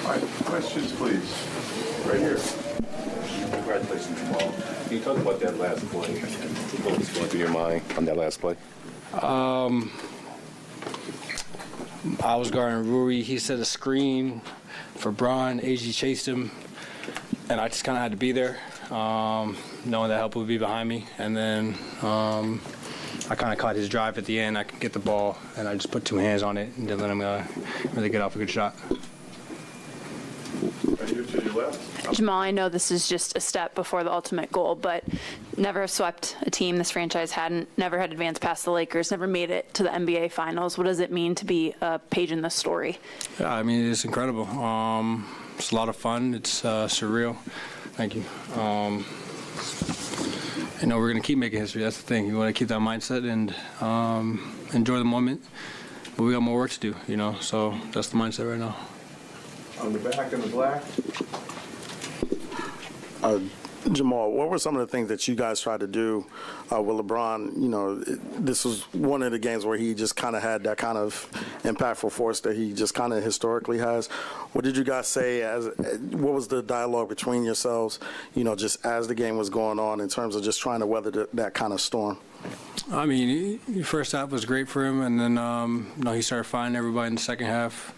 All right, questions, please. Right here. Congratulations, Jamal. Can you talk about that last play? What was going through your mind on that last play? I was guarding Rui. He set a screen for Bron. AG chased him, and I just kind of had to be there, knowing that help would be behind me. And then I kind of caught his drive at the end. I could get the ball, and I just put two hands on it and didn't let him really get off a good shot. Right here to your left. Jamal, I know this is just a step before the ultimate goal, but never have swept a team this franchise hadn't, never had advanced past the Lakers, never made it to the NBA Finals. What does it mean to be a page in this story? Yeah, I mean, it's incredible. It's a lot of fun. It's surreal. Thank you. We're going to keep making history. That's the thing. You want to keep that mindset and enjoy the moment. But we got more work to do, so that's the mindset right now. On the back in the black. Jamal, what were some of the things that you guys tried to do with LeBron? This was one of the games where he just kind of had that kind of impactful force that he just kind of historically has. What did you guys say? What was the dialogue between yourselves, just as the game was going on in terms of just trying to weather that kind of storm? I mean, the first half was great for him, and then he started finding everybody in the second half.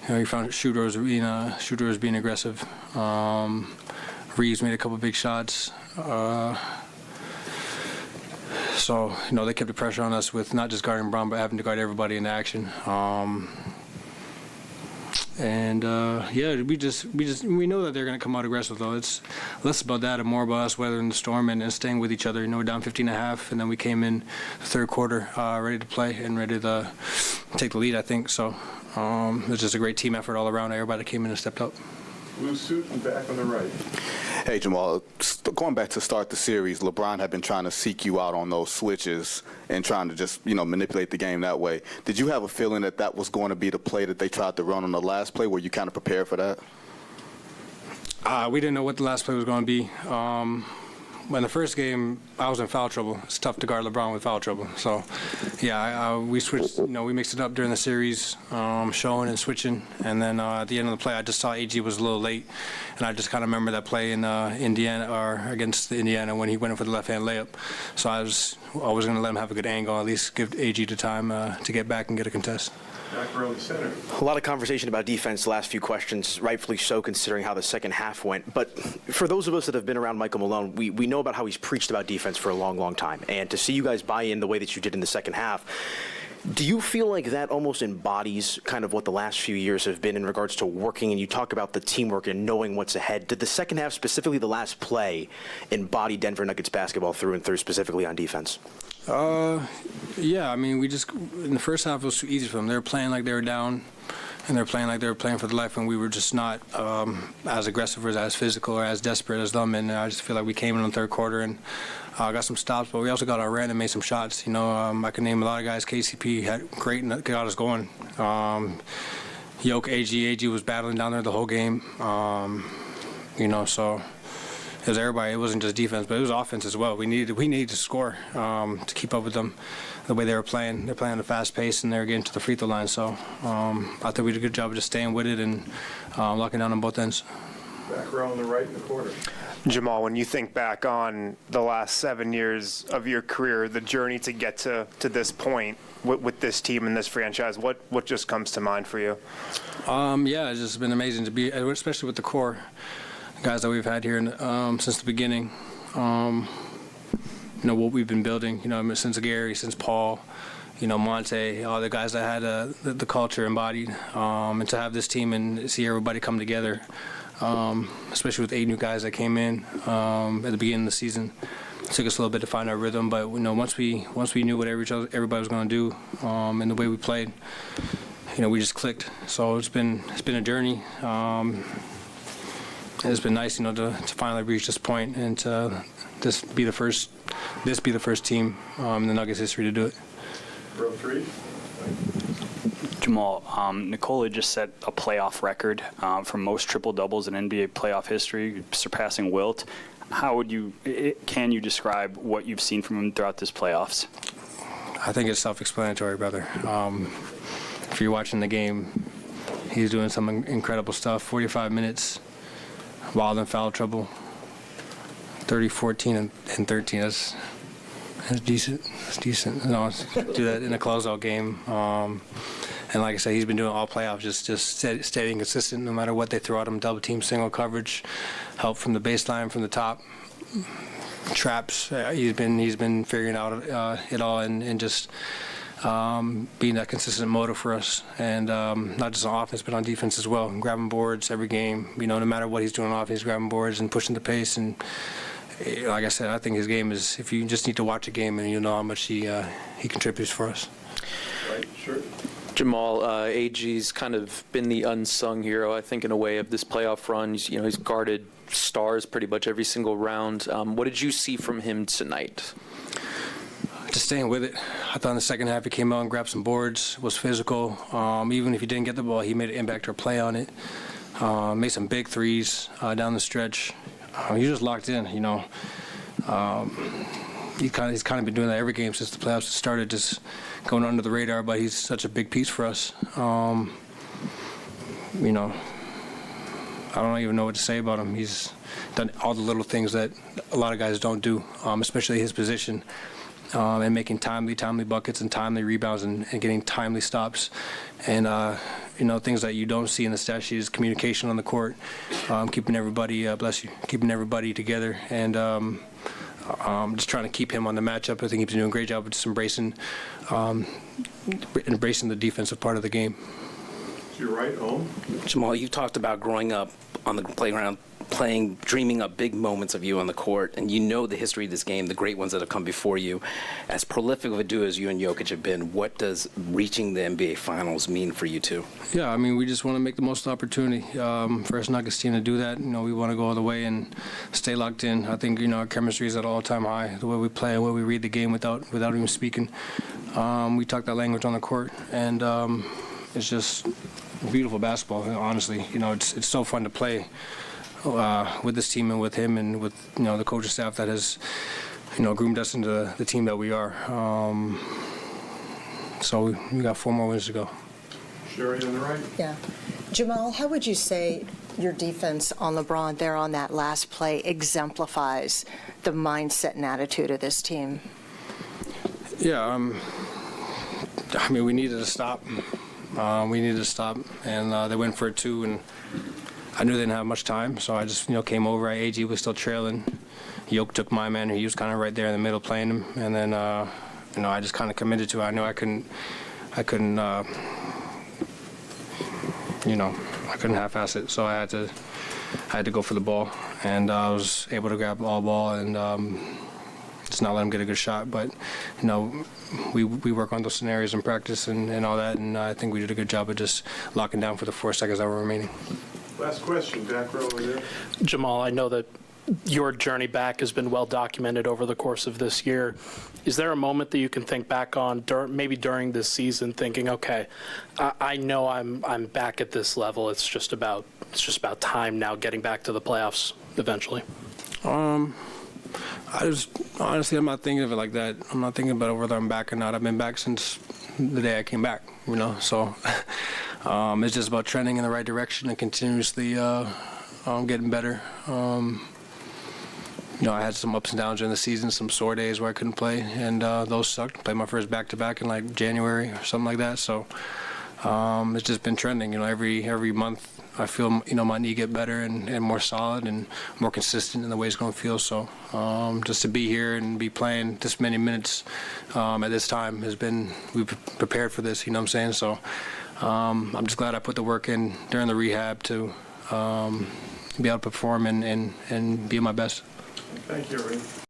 He found Shooter was being aggressive. Reeves made a couple big shots. So, they kept the pressure on us with not just guarding Brown, but having to guard everybody in action. We know that they're going to come out aggressive, though. It's less about that and more about us weathering the storm and staying with each other. We're down 15.5, and then we came in the third quarter ready to play and ready to take the lead, I think. So it was just a great team effort all around. Everybody that came in and stepped up. Blue suit and back on the right. Hey, Jamal, going back to start the series, LeBron had been trying to seek you out on those switches and trying to just, manipulate the game that way. Did you have a feeling that was going to be the play that they tried to run on the last play? Were you kind of prepared for that? We didn't know what the last play was going to be. In the first game, I was in foul trouble. It's tough to guard LeBron with foul trouble. So, we switched. We mixed it up during the series, showing and switching. And then at the end of the play, I just saw AG was a little late, and I just kind of remember that play in Indiana or against Indiana when he went in for the left-hand layup. So I was always going to let him have a good angle, at least give AG the time to get back and get a contest. Back row in the center. A lot of conversation about defense the last few questions, rightfully so considering how the second half went. But for those of us that have been around Michael Malone, we know about how he's preached about defense for a long, long time. And to see you guys buy in the way that you did in the second half, do you feel like that almost embodies kind of what the last few years have been in regards to working, and you talk about the teamwork and knowing what's ahead? Did the second half, specifically the last play, embody Denver Nuggets basketball through and through, specifically on defense? Yeah, I mean, in the first half, it was too easy for them. They were playing like they were down, and they were playing like they were playing for their life, and we were just not as aggressive or as physical or as desperate as them. And I just feel like we came in the third quarter and got some stops, but we also got our run and made some shots. I can name a lot of guys. KCP had great and got us going. Yoke, AG was battling down there the whole game. So it was everybody. It wasn't just defense, but it was offense as well. We needed to score to keep up with them the way they were playing. They're playing at a fast pace, and they're getting to the free throw line. So I thought we did a good job of just staying with it and locking down on both ends. Back row on the right in the corner. Jamal, when you think back on the last 7 years of your career, the journey to get to this point with this team and this franchise, what just comes to mind for you? It's just been amazing to be, especially with the core guys that we've had here since the beginning. What we've been building, since Gary, since Paul, Monte, all the guys that had the culture embodied, and to have this team and see everybody come together, especially with 8 new guys that came in at the beginning of the season. It took us a little bit to find our rhythm, but once we knew what everybody was going to do and the way we played, we just clicked. So it's been a journey. It's been nice, to finally reach this point and to be the first team in the Nuggets history to do it. Row 3. Jamal, Nikola just set a playoff record for most triple-doubles in NBA playoff history, surpassing Wilt. Can you describe what you've seen from him throughout this playoffs? I think it's self-explanatory, brother. If you're watching the game, he's doing some incredible stuff. 45 minutes, while in foul trouble. 30, 14, and 13. That's decent. That's decent. No, do that in a closeout game. And like I said, he's been doing all playoffs, just staying consistent no matter what they throw at him. Double team, single coverage, help from the baseline, from the top, traps. He's been figuring out it all and just being that consistent motor for us. And not just on offense, but on defense as well. Grabbing boards every game. No matter what he's doing on offense, he's grabbing boards and pushing the pace. And like I said, I think his game is, if you just need to watch a game and you know how much he contributes for us. Right, sure. Jamal, AG's kind of been the unsung hero, I think, in a way, of this playoff run. He's guarded stars pretty much every single round. What did you see from him tonight? Just staying with it. I thought in the second half he came out and grabbed some boards, was physical. Even if he didn't get the ball, he made an impact or play on it. Made some big threes down the stretch. He just locked in, He's kind of been doing that every game since the playoffs started, just going under the radar, but he's such a big piece for us. I don't even know what to say about him. He's done all the little things that a lot of guys don't do, especially his position, and making timely buckets and timely rebounds and getting timely stops. And, things that you don't see in the stat sheet is communication on the court, keeping everybody, keeping everybody together, and just trying to keep him on the matchup. I think he's been doing a great job of just embracing the defensive part of the game. To your right, Ohm. Jamal, you talked about growing up on the playground, dreaming up big moments of you on the court, and you know the history of this game, the great ones that have come before you. As prolific of a duo as you and Jokic have been, what does reaching the NBA Finals mean for you two? Yeah, we just want to make the most opportunity for us Nuggets team to do that. We want to go all the way and stay locked in. I think, our chemistry is at an all-time high, the way we play, the way we read the game without even speaking. We talk that language on the court, and it's just beautiful basketball, honestly. It's so fun to play with this team and with him and with the coaching staff that has groomed us into the team that we are. So we got 4 more wins to go. Sherry on the right. Yeah. Jamal, how would you say your defense on LeBron there on that last play exemplifies the mindset and attitude of this team? Yeah, we needed to stop. And they went for it too, and I knew they didn't have much time, so I just came over. AG was still trailing. Yoke took my man, he was kind of right there in the middle playing him, and then I just kind of committed to it. I knew I couldn't half-ass it, so I had to go for the ball, and I was able to grab all ball and just not let him get a good shot. But we work on those scenarios in practice and all that, and I think we did a good job of just locking down for the 4 seconds that were remaining. Last question, back row over there. Jamal, I know that your journey back has been well documented over the course of this year. Is there a moment that you can think back on, maybe during this season, thinking, okay, I know I'm back at this level. It's just about time now, getting back to the playoffs eventually. I'm not thinking of it like that. I'm not thinking about whether I'm back or not. I've been back since the day I came back, so it's just about trending in the right direction and continuously getting better. I had some ups and downs during the season, some sore days where I couldn't play, and those sucked. Played my first back-to-back in like January or something like that, so it's just been trending. Every month I feel my knee get better and more solid and more consistent in the way it's going to feel. So just to be here and be playing this many minutes at this time we've prepared for this. You know what I'm saying? So I'm just glad I put the work in during the rehab to be able to perform and be at my best. Thank you, everyone.